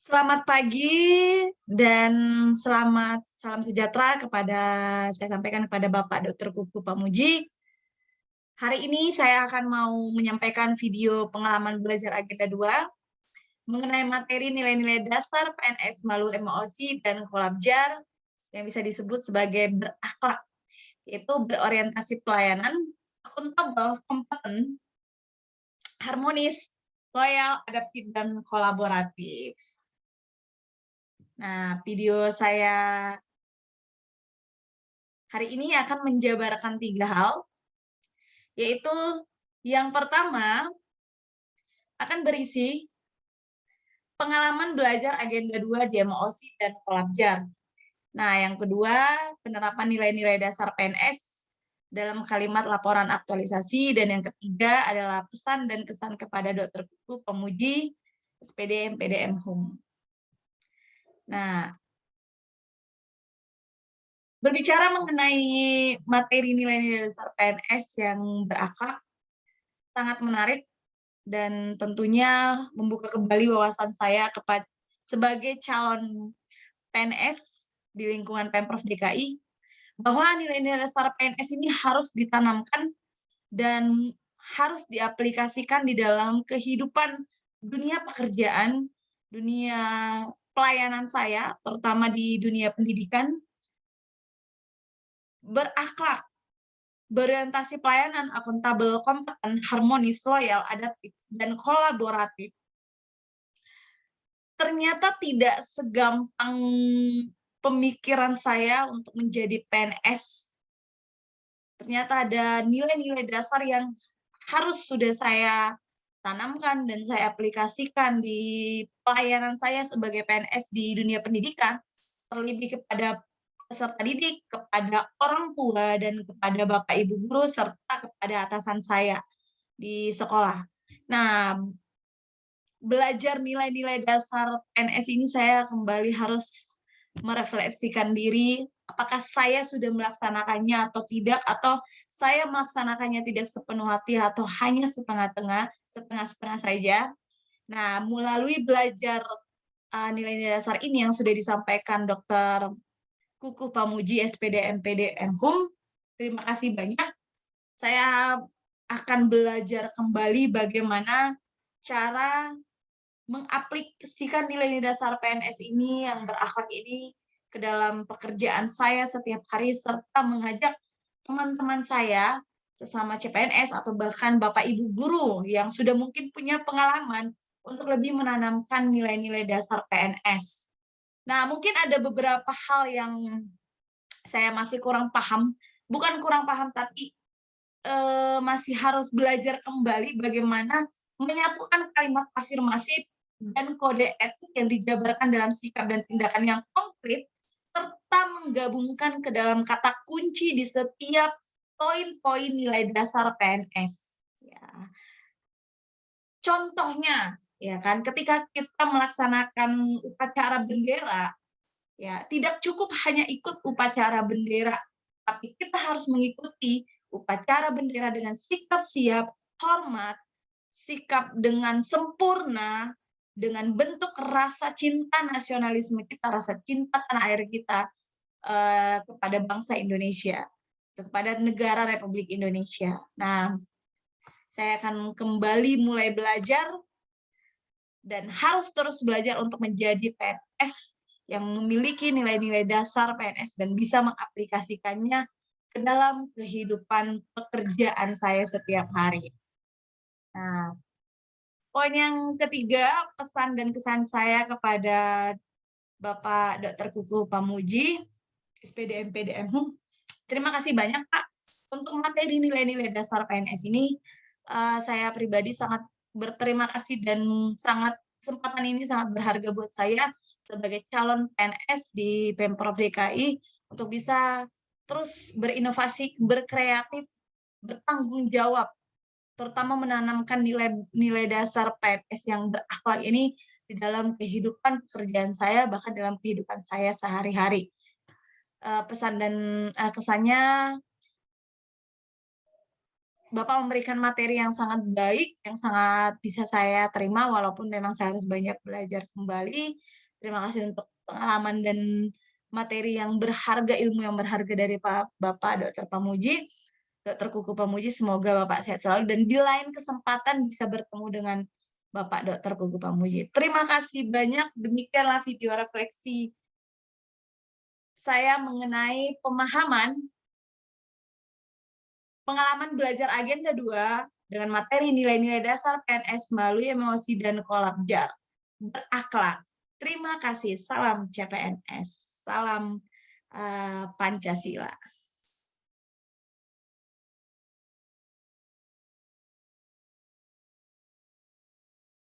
Selamat pagi dan selamat salam sejahtera saya sampaikan kepada Bapak Dr. Kuku Pamuji. Hari ini saya akan mau menyampaikan video pengalaman belajar agenda 2 mengenai materi nilai-nilai dasar PNS melalui MOC dan Kolabjar yang bisa disebut sebagai berakhlak, yaitu berorientasi pelayanan, akuntabel, kompeten, harmonis, loyal, adaptif, dan kolaboratif. Nah, video saya hari ini akan menjabarkan 3 hal, yaitu yang pertama akan berisi pengalaman belajar agenda 2 di MOC dan Kolabjar. Nah, yang kedua, penerapan nilai-nilai dasar PNS dalam kalimat laporan aktualisasi, dan yang ketiga adalah pesan dan kesan kepada Dr. Kuku Pamuji, SPD MPD Hum. Nah, berbicara mengenai materi nilai-nilai dasar PNS yang berakhlak, sangat menarik dan tentunya membuka kembali wawasan saya sebagai calon PNS di lingkungan Pemprov DKI, bahwa nilai-nilai dasar PNS ini harus ditanamkan dan harus diaplikasikan di dalam kehidupan dunia pekerjaan, dunia pelayanan saya, terutama di dunia pendidikan. Berakhlak, berorientasi pelayanan, akuntabel, kompeten, harmonis, loyal, adaptif, dan kolaboratif ternyata tidak segampang pemikiran saya untuk menjadi PNS. Ternyata ada nilai-nilai dasar yang harus sudah saya tanamkan dan saya aplikasikan di pelayanan saya sebagai PNS di dunia pendidikan, terlebih kepada peserta didik, kepada orang tua, dan kepada Bapak Ibu guru, serta kepada atasan saya di sekolah. Nah, belajar nilai-nilai dasar PNS ini saya kembali harus merefleksikan diri, apakah saya sudah melaksanakannya atau tidak, atau saya melaksanakannya tidak sepenuh hati atau hanya setengah-setengah saja. Nah, melalui belajar nilai-nilai dasar ini yang sudah disampaikan Dr. Kuku Pamuji, SPD MPD Hum, terima kasih banyak. Saya akan belajar kembali bagaimana cara mengaplikasikan nilai-nilai dasar PNS ini yang berakhlak ini ke dalam pekerjaan saya setiap hari, serta mengajak teman-teman saya sesama CPNS atau bahkan Bapak Ibu guru yang sudah mungkin punya pengalaman untuk lebih menanamkan nilai-nilai dasar PNS. Nah, mungkin ada beberapa hal yang saya masih kurang paham, bukan kurang paham tapi masih harus belajar kembali bagaimana menyatukan kalimat afirmasi dan kode etik yang dijabarkan dalam sikap dan tindakan yang konkret, serta menggabungkan ke dalam kata kunci di setiap poin-poin nilai dasar PNS. Ya. Contohnya, ya kan, ketika kita melaksanakan upacara bendera, ya tidak cukup hanya ikut upacara bendera, tapi kita harus mengikuti upacara bendera dengan sikap siap, hormat, sikap dengan sempurna, dengan bentuk rasa cinta nasionalisme kita, rasa cinta tanah air kita kepada bangsa Indonesia, kepada negara Republik Indonesia. Nah, saya akan kembali mulai belajar dan harus terus belajar untuk menjadi PNS yang memiliki nilai-nilai dasar PNS dan bisa mengaplikasikannya ke dalam kehidupan pekerjaan saya setiap hari. Nah, poin yang ketiga, pesan dan kesan saya kepada Bapak Dr. Kuku Pamuji, SPD MPD Hum. Terima kasih banyak, Pak, untuk materi nilai-nilai dasar PNS ini. Saya pribadi sangat berterima kasih dan kesempatan ini sangat berharga buat saya sebagai calon PNS di Pemprov DKI untuk bisa terus berinovasi, berkreatif, bertanggung jawab, terutama menanamkan nilai dasar PNS yang berakhlak ini di dalam kehidupan pekerjaan saya, bahkan dalam kehidupan saya sehari-hari. Pesan dan kesannya, Bapak memberikan materi yang sangat baik, yang sangat bisa saya terima walaupun memang saya harus banyak belajar kembali. Terima kasih untuk pengalaman dan materi yang berharga, ilmu yang berharga dari Bapak Dokter Pamuji, Dokter Kuku Pamuji. Semoga Bapak sehat selalu dan di lain kesempatan bisa bertemu dengan Bapak Dokter Kuku Pamuji. Terima kasih banyak. Demikianlah video refleksi saya mengenai pengalaman belajar agenda 2 dengan materi nilai-nilai dasar PNS melalui emosi dan kolabjar berakhlak. Terima kasih. Salam CPNS. Salam Pancasila.